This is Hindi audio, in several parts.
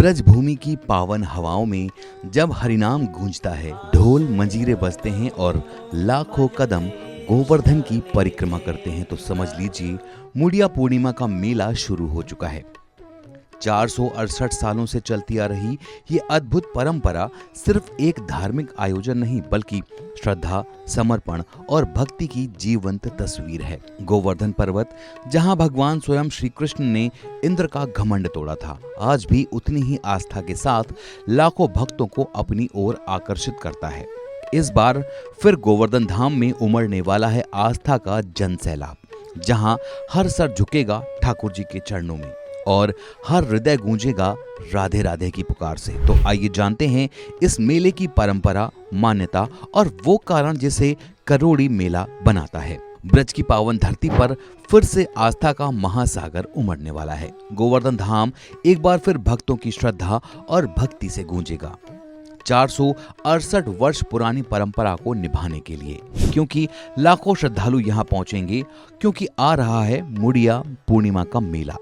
ब्रजभूमि की पावन हवाओं में जब हरिनाम गूंजता है, ढोल मंजीरे बजते हैं और लाखों कदम गोवर्धन की परिक्रमा करते हैं, तो समझ लीजिए मुड़िया पूर्णिमा का मेला शुरू हो चुका है। 468 सालों से चलती आ रही ये अद्भुत परंपरा सिर्फ एक धार्मिक आयोजन नहीं, बल्कि श्रद्धा, समर्पण और भक्ति की जीवंत तस्वीर है। गोवर्धन पर्वत, जहां भगवान स्वयं श्री कृष्ण ने इंद्र का घमंड तोड़ा था, आज भी उतनी ही आस्था के साथ लाखों भक्तों को अपनी ओर आकर्षित करता है। इस बार फिर गोवर्धन धाम में उमड़ने वाला है आस्था का जन सैलाब, जहां हर सर झुकेगा ठाकुर जी के चरणों में और हर हृदय गूंजेगा राधे राधे की पुकार से। तो आइए जानते हैं इस मेले की परंपरा, मान्यता और वो कारण जिसे करोड़ी मेला बनाता है। ब्रज की पावन धरती पर फिर से आस्था का महासागर उमड़ने वाला है। गोवर्धन धाम एक बार फिर भक्तों की श्रद्धा और भक्ति से गूंजेगा, 468 वर्ष पुरानी परंपरा को निभाने के लिए, क्योंकि लाखों श्रद्धालु यहाँ पहुंचेंगे, क्योंकि आ रहा है मुड़िया पूर्णिमा का मेला,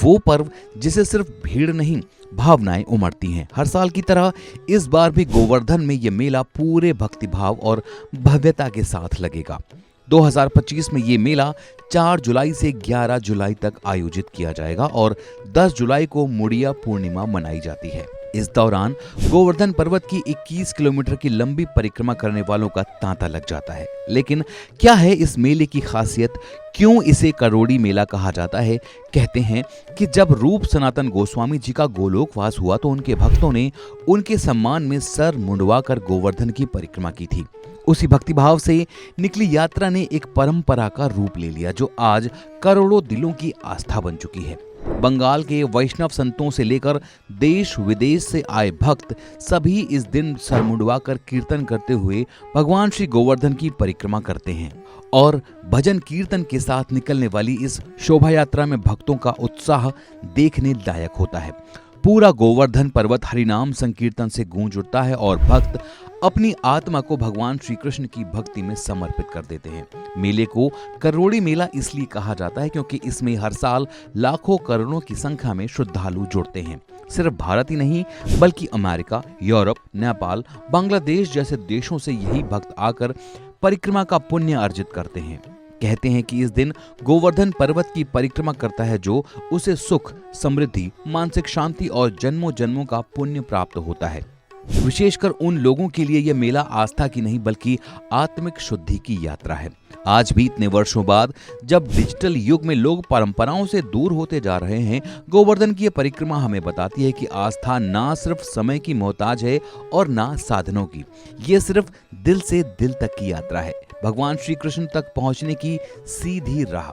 वो पर्व जिसे सिर्फ भीड़ नहीं, भावनाएं उमड़ती हैं। हर साल की तरह इस बार भी गोवर्धन में ये मेला पूरे भक्तिभाव और भव्यता के साथ लगेगा। 2025 में ये मेला 4 जुलाई से 11 जुलाई तक आयोजित किया जाएगा और 10 जुलाई को मुड़िया पूर्णिमा मनाई जाती है। इस दौरान गोवर्धन पर्वत की 21 किलोमीटर की लंबी परिक्रमा करने वालों का तांता लग जाता है। लेकिन क्या है इस मेले की खासियत? क्यों इसे करोड़ी मेला कहा जाता है? कहते हैं कि जब रूप सनातन गोस्वामी जी का गोलोकवास हुआ तो उनके भक्तों ने उनके सम्मान में सर मुंडवाकर गोवर्धन की परिक्रमा की थी। उसी भक्तिभाव से निकली यात्रा ने एक परंपरा का रूप ले लिया, जो आज करोड़ों दिलों की आस्था बन चुकी है। बंगाल के वैष्णव संतों से लेकर देश विदेश से आए भक्त सभी इस दिन सर मुंडवाकर कीर्तन करते हुए भगवान श्री गोवर्धन की परिक्रमा करते हैं और भजन कीर्तन के साथ निकलने वाली इस शोभा यात्रा में भक्तों का उत्साह देखने लायक होता है। पूरा गोवर्धन पर्वत हरिनाम संकीर्तन से गूंज उठता है और भक्त अपनी आत्मा को भगवान श्री कृष्ण की भक्ति में समर्पित कर देते हैं। मेले को करोड़ी मेला इसलिए कहा जाता है क्योंकि इसमें हर साल लाखों करोड़ों की संख्या में श्रद्धालु जुड़ते हैं। सिर्फ भारत ही नहीं, बल्कि अमेरिका, यूरोप, नेपाल, बांग्लादेश जैसे देशों से यही भक्त आकर परिक्रमा का पुण्य अर्जित करते हैं। कहते हैं कि इस दिन गोवर्धन पर्वत की परिक्रमा करता है जो उसे सुख, समृद्धि, मानसिक शांति और जन्मों जन्मों का पुण्य प्राप्त होता है। विशेषकर उन लोगों के लिए यह मेला आस्था की नहीं, बल्कि आत्मिक शुद्धि की यात्रा है। आज भी इतने वर्षों बाद जब डिजिटल युग में लोग परंपराओं से दूर होते जा रहे हैं, गोवर्धन की यह परिक्रमा हमें बताती है कि आस्था ना सिर्फ समय की मोहताज है और ना साधनों की। ये सिर्फ दिल से दिल तक की यात्रा है, भगवान श्री कृष्ण तक पहुंचने की सीधी राह।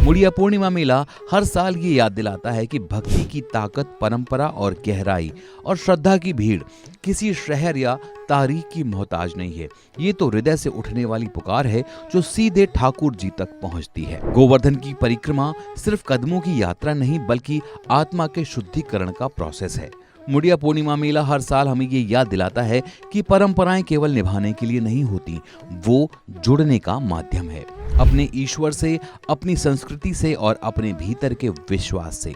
मुड़िया पूर्णिमा मेला हर साल ये याद दिलाता है कि भक्ति की ताकत, परंपरा और गहराई और श्रद्धा की भीड़ किसी शहर या तारीख की मोहताज नहीं है। ये तो हृदय से उठने वाली पुकार है जो सीधे ठाकुर जी तक पहुंचती है। गोवर्धन की परिक्रमा सिर्फ कदमों की यात्रा नहीं, बल्कि आत्मा के शुद्धिकरण का प्रोसेस है। मुड़िया पूर्णिमा मेला हर साल हमें ये याद दिलाता है कि परंपराएं केवल निभाने के लिए नहीं होती, वो जुड़ने का माध्यम है, अपने ईश्वर से, अपनी संस्कृति से और अपने भीतर के विश्वास से।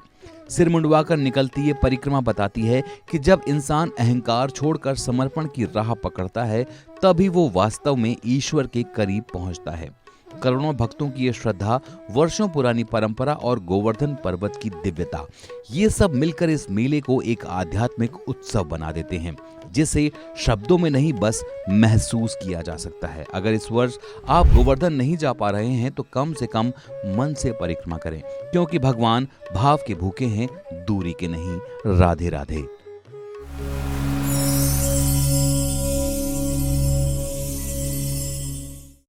सिर मुंडवाकर निकलती ये परिक्रमा बताती है कि जब इंसान अहंकार छोड़कर समर्पण की राह पकड़ता है, तभी वो वास्तव में ईश्वर के करीब पहुंचता है। करोड़ों भक्तों की ये श्रद्धा, वर्षों पुरानी परंपरा और गोवर्धन पर्वत की दिव्यता, ये सब मिलकर इस मेले को एक आध्यात्मिक उत्सव बना देते हैं, जिसे शब्दों में नहीं, बस महसूस किया जा सकता है। अगर इस वर्ष आप गोवर्धन नहीं जा पा रहे हैं तो कम से कम मन से परिक्रमा करें, क्योंकि भगवान भाव के भूखे हैं, दूरी के नहीं। राधे राधे।